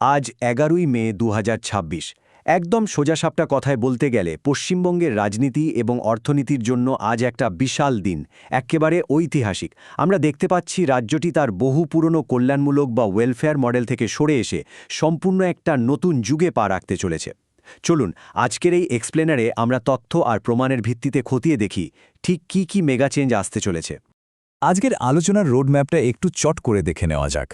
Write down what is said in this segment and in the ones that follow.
আজ ১১ই মে ২০২৬। একদম সোজাসাপটা কথায় বলতে গেলে পশ্চিমবঙ্গের রাজনীতি এবং অর্থনীতির জন্য আজ একটা বিশাল দিন, এক্কেবারে ঐতিহাসিক। আমরা দেখতে পাচ্ছি রাজ্যটি তার বহু পুরনো কল্যাণমূলক বা ওয়েলফেয়ার মডেল থেকে সরে এসে সম্পূর্ণ একটা নতুন যুগে পা রাখতে চলেছে। চলুন আজকের এই এক্সপ্লেনারে আমরা তথ্য আর প্রমাণের ভিত্তিতে খতিয়ে দেখি ঠিক কি মেগা চেঞ্জ আসতে চলেছে। আজকের আলোচনার রোডম্যাপটা একটু চট করে দেখে নেওয়া যাক।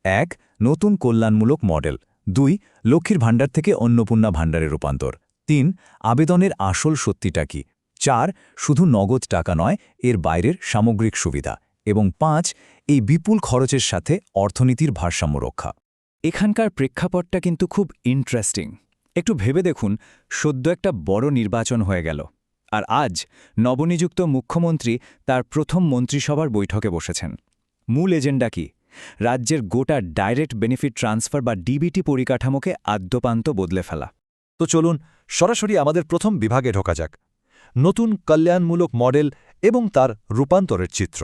১. নতুন কল্যাণমূলক মডেল। ২. লক্ষ্মীর ভাণ্ডার থেকে অন্নপূর্ণা ভাণ্ডারে রূপান্তর। ৩. আবেদনের আসল সত্যিটা কি। ৪. শুধু নগদ টাকা নয়, এর বাইরের সামগ্রিক সুবিধা। এবং ৫. এই বিপুল খরচের সাথে অর্থনীতির ভারসাম্য রক্ষা। এখানকার প্রেক্ষাপটটা কিন্তু খুব ইন্টারেস্টিং। একটু ভেবে দেখুন, সদ্য একটা বড় নির্বাচন হয়ে গেল, আর আজ নবনিযুক্ত মুখ্যমন্ত্রী তার প্রথম মন্ত্রিসভার বৈঠকে বসেছেন। মূল এজেন্ডা কি? রাজ্যের গোটা ডাইরেক্ট বেনিফিট ট্রান্সফার বা ডিবিটি পরিকাঠামোকে আদ্যপান্ত বদলে ফেলা। তো চলুন সরাসরি আমাদের প্রথম বিভাগে ঢোকা যাক। নতুন কল্যাণমূলক মডেল এবং তার রূপান্তরের চিত্র।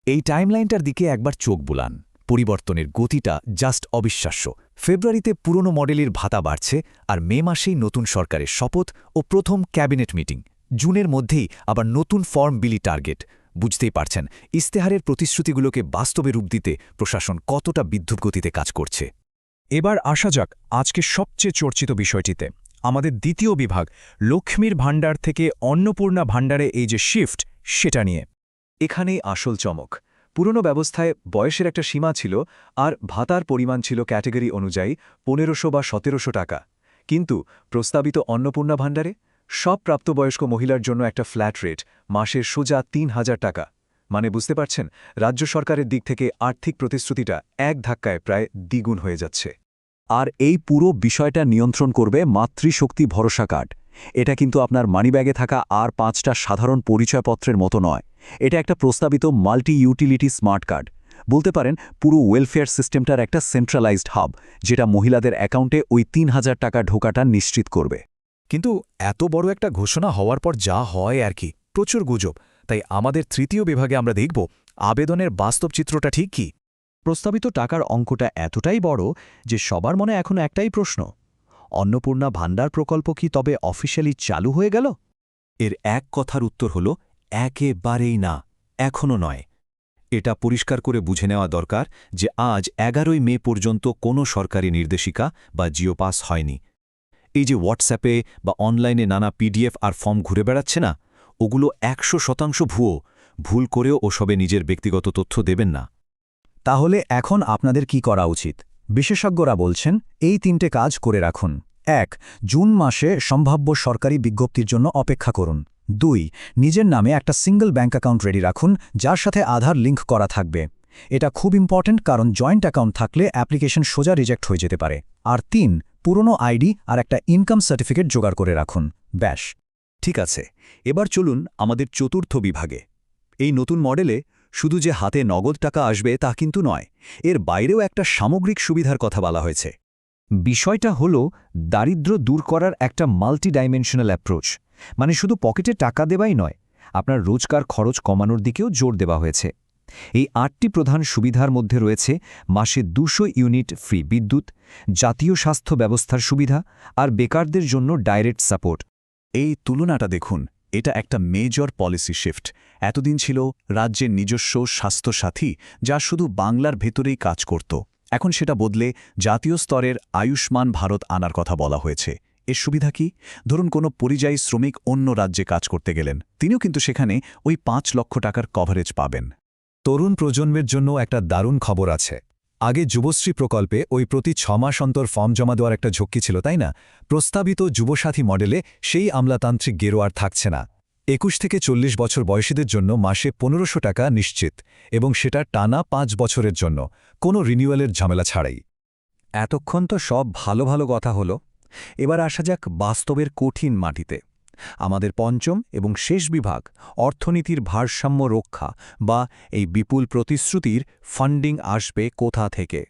এই টাইমলাইনটার দিকে একবার চোখ বুলান। পরিবর্তনের গতিটা জাস্ট অবিশ্বাস্য। ফেব্রুয়ারিতে পুরনো মডেলের ভাতা বাড়ছে, আর মে মাসেই নতুন সরকারের শপথ ও প্রথম ক্যাবিনেট মিটিং। জুনের মধ্যেই আবার নতুন ফর্ম বিলি টার্গেট। বুঝতেই পারছেন ইস্তেহারের প্রতিশ্রুতিগুলোকে বাস্তবে রূপ দিতে প্রশাসন কতটা বিদ্যুৎ গতিতে কাজ করছে। এবার আসা যাক আজকে সবচেয়ে চর্চিত বিষয়টিতে, আমাদের দ্বিতীয় বিভাগ, লক্ষ্মীর ভাণ্ডার থেকে অন্নপূর্ণা ভাণ্ডারে এই যে শিফট, সেটা নিয়ে। এখানেই আসল চমক। পুরনো ব্যবস্থায় বয়সের একটা সীমা ছিল, আর ভাতার পরিমাণ ছিল ক্যাটেগরি অনুযায়ী ১৫০০ বা ১৭০০ টাকা। কিন্তু প্রস্তাবিত অন্নপূর্ণা ভাণ্ডারে সব প্রাপ্তবয়স্ক মহিলার জন্য একটা ফ্ল্যাট রেট, মাসের সোজা ৩,০০০ টাকা। মানে বুঝতে পারছেন, রাজ্য সরকারের দিক থেকে আর্থিক প্রতিশ্রুতিটা এক ধাক্কায় প্রায় দ্বিগুণ হয়ে যাচ্ছে। আর এই পুরো বিষয়টা নিয়ন্ত্রণ করবে মাতৃশক্তি ভরসা কার্ড। এটা কিন্তু আপনার মানিব্যাগে থাকা আর ৫টা সাধারণ পরিচয়পত্রের মতো নয়। এটা একটা প্রস্তাবিত মাল্টি ইউটিলিটি স্মার্ট কার্ড। বলতে পারেন পুরো ওয়েলফেয়ার সিস্টেমটার একটা সেন্ট্রালাইজড হাব, যেটা মহিলাদের অ্যাকাউন্টে ওই ৩,০০০ টাকা ঢোকাটা নিশ্চিত করবে। কিন্তু এত বড় একটা ঘোষণা হওয়ার পর যা হয় আর কি, প্রচুর গুজব। তাই আমাদের তৃতীয় বিভাগে আমরা দেখব আবেদনের বাস্তব চিত্রটা ঠিক কি। প্রস্তাবিত টাকার অঙ্কটা এতটাই বড় যে সবার মনে এখন একটাই প্রশ্ন: অন্নপূর্ণা ভাণ্ডার প্রকল্প কি তবে অফিসিয়ালি চালু হয়ে গেল? এর এক কথার উত্তর হল একেবারেই না, এখনও নয়। এটা পরিষ্কার করে বুঝে নেওয়া দরকার যে আজ ১১ই মে পর্যন্ত কোনো সরকারি নির্দেশিকা বা জিও পাস হয়নি। এই যে হোয়াটসঅ্যাপে বা অনলাইনে নানা পিডিএফ আর ফর্ম ঘুরে বেড়াচ্ছে না, ওগুলো ১০০% ভুয়ো। ভুল করেও ওসবে নিজের ব্যক্তিগত তথ্য দেবেন না। তাহলে এখন আপনাদের কি করা উচিত? বিশেষজ্ঞরা বলছেন এই ৩টে কাজ করে রাখুন। ১. জুন মাসে সম্ভাব্য সরকারি বিজ্ঞপ্তির জন্য অপেক্ষা করুন। ২. নিজের নামে একটা সিঙ্গল ব্যাঙ্ক অ্যাকাউন্ট রেডি রাখুন, যার সাথে আধার লিঙ্ক করা থাকবে। এটা খুব ইম্পর্ট্যান্ট, কারণ জয়েন্ট অ্যাকাউন্ট থাকলে অ্যাপ্লিকেশন সোজা রিজেক্ট হয়ে যেতে পারে। আর ৩. পুরনো আইডি আর একটা ইনকাম সার্টিফিকেট জোগাড় করে রাখুন। ব্যাস। ঠিক আছে, এবার চলুন আমাদের চতুর্থ বিভাগে। এই নতুন মডেলে শুধু যে হাতে নগদ টাকা আসবে তা কিন্তু নয়, এর বাইরেও একটা সামগ্রিক সুবিধার কথা বলা হয়েছে। বিষয়টা হল দারিদ্র্য দূর করার একটা মাল্টি ডাইমেনশনাল অ্যাপ্রোচ। মানে শুধু পকেটে টাকা দেওয়াই নয়, আপনার রোজকার খরচ কমানোর দিকেও জোর দেওয়া হয়েছে। এই ৮টি প্রধান সুবিধার মধ্যে রয়েছে মাসে ২০০ ইউনিট ফ্রি বিদ্যুৎ, জাতীয় স্বাস্থ্য ব্যবস্থার সুবিধা, আর বেকারদের জন্য ডাইরেক্ট সাপোর্ট। এই তুলনাটা দেখুন, এটা একটা মেজর পলিসি শিফট। এতদিন ছিল রাজ্যের নিজস্ব স্বাস্থ্যসাথী, যা শুধু বাংলার ভেতরেই কাজ করত। এখন সেটা বদলে জাতীয় স্তরের আয়ুষ্মান ভারত আনার কথা বলা হয়েছে। এর সুবিধা কি? ধরুন কোনো পরিযায়ী শ্রমিক অন্য রাজ্যে কাজ করতে গেলেন, তিনিও কিন্তু সেখানে ওই ৫ লক্ষ টাকার কভারেজ পাবেন। তরুণ প্রজন্মের জন্য একটা দারুণ খবর আছে। আগে যুবশ্রী প্রকল্পে ওই প্রতি ৬ মাস অন্তর ফর্ম জমা দেওয়ার একটা ঝক্কি ছিল, তাই না? প্রস্তাবিত যুবসাথী মডেলে সেই আমলাতান্ত্রিক গেরো আর থাকছে না। ২১ থেকে ৪০ বছর বয়সীদের জন্য মাসে ১৫০০ টাকা নিশ্চিত, এবং সেটা টানা ৫ বছরের জন্য, কোনো রিনিউয়ালের ঝামেলা ছাড়াই। এতক্ষণ তো সব ভালো ভালো কথা হলো। এবার আসা যাক বাস্তবের কঠিন মাটিতে। আমাদের পঞ্চম এবং শেষ বিভাগ, অর্থনীতির ভারসাম্য রক্ষা বা এই বিপুল প্রতিশ্রুতির ফান্ডিং আসবে কোথা থেকে?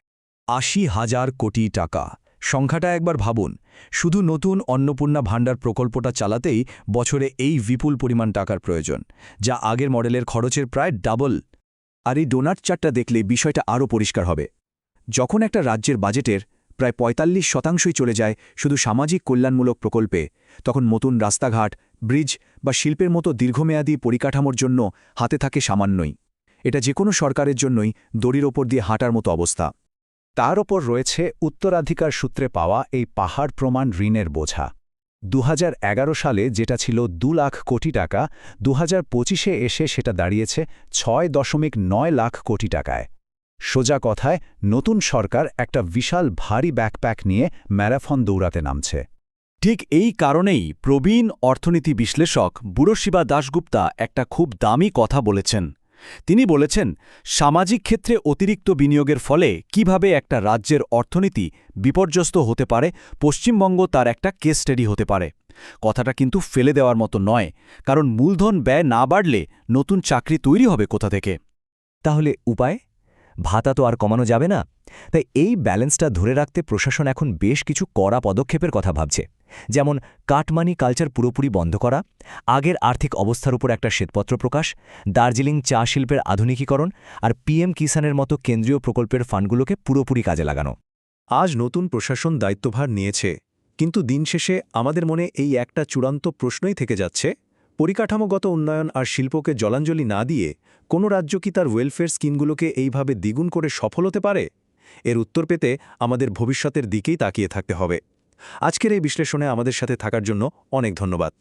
৮০,০০০ কোটি টাকা। সংখ্যাটা একবার ভাবুন। শুধু নতুন অন্নপূর্ণা ভাণ্ডার প্রকল্পটা চালাতেই বছরে এই বিপুল পরিমাণ টাকার প্রয়োজন, যা আগের মডেলের খরচের প্রায় ডাবল। আর এই ডোনাট চার্টটা দেখলে বিষয়টা আরও পরিষ্কার হবে। যখন একটা রাজ্যের বাজেটের প্রায় ৪৫% চলে যায় শুধু সামাজিক কল্যাণমূলক প্রকল্পে, তখন নতুন রাস্তাঘাট, ব্রিজ বা শিল্পের মতো দীর্ঘমেয়াদী পরিকাঠামোর জন্য হাতে থাকে সামান্যই। এটা যে কোনো সরকারের জন্যই দড়ির ওপর দিয়ে হাঁটার মতো অবস্থা। তার ওপর রয়েছে উত্তরাধিকার সূত্রে পাওয়া এই পাহাড় প্রমাণ ঋণের বোঝা। ২০১১ সালে যেটা ছিল ২ লাখ কোটি টাকা, ২০২৫-এ এসে সেটা দাঁড়িয়েছে ৬.৯ লাখ কোটি টাকায়। সোজা কথায়, নতুন সরকার একটা বিশাল ভারী ব্যাকপ্যাক নিয়ে ম্যারাথন দৌড়াতে নামছে। ঠিক এই কারণেই প্রবীণ অর্থনীতি বিশ্লেষক বুড়োশিবা দাশগুপ্তা একটা খুব দামি কথা বলেছেন। তিনি বলেছেন, সামাজিক ক্ষেত্রে অতিরিক্ত বিনিয়োগের ফলে কিভাবে একটা রাজ্যের অর্থনীতি বিপর্যস্ত হতে পারে, পশ্চিমবঙ্গ তার একটা কেস স্টাডি হতে পারে। কথাটা কিন্তু ফেলে দেওয়ার মতো নয়, কারণ মূলধন ব্যয় না বাড়লে নতুন চাকরি তৈরি হবে কোথা থেকে? তাহলে উপায়? ভাতা তো আর কমানো যাবে না। তাই এই ব্যালেন্সটা ধরে রাখতে প্রশাসন এখন বেশ কিছু কড়া পদক্ষেপের কথা ভাবছে, যেমন কাটমানি কালচার পুরোপুরি বন্ধ করা, আগের আর্থিক অবস্থার উপর একটা শ্বেতপত্র প্রকাশ, দার্জিলিং চা শিল্পের আধুনিকীকরণ আর পিএম কিষানের মতো কেন্দ্রীয় প্রকল্পের ফান্ডগুলোকে পুরোপুরি কাজে লাগানো। আজ নতুন প্রশাসন দায়িত্বভার নিয়েছে, কিন্তু দিন শেষে আমাদের মনে এই একটা চূড়ান্ত প্রশ্নই থেকে যাচ্ছে, পরিকাঠামোগত উন্নয়ন আর শিল্পকে জলাঞ্জলি না দিয়ে কোনো রাজ্য কি তার ওয়েলফেয়ার স্কিমগুলোকে এইভাবে দ্বিগুণ করে সফল হতে পারে? এর উত্তর পেতে আমাদের ভবিষ্যতের দিকেই তাকিয়ে থাকতে হবে। আজকের এই বিশ্লেষণে আমাদের সাথে থাকার জন্য অনেক ধন্যবাদ।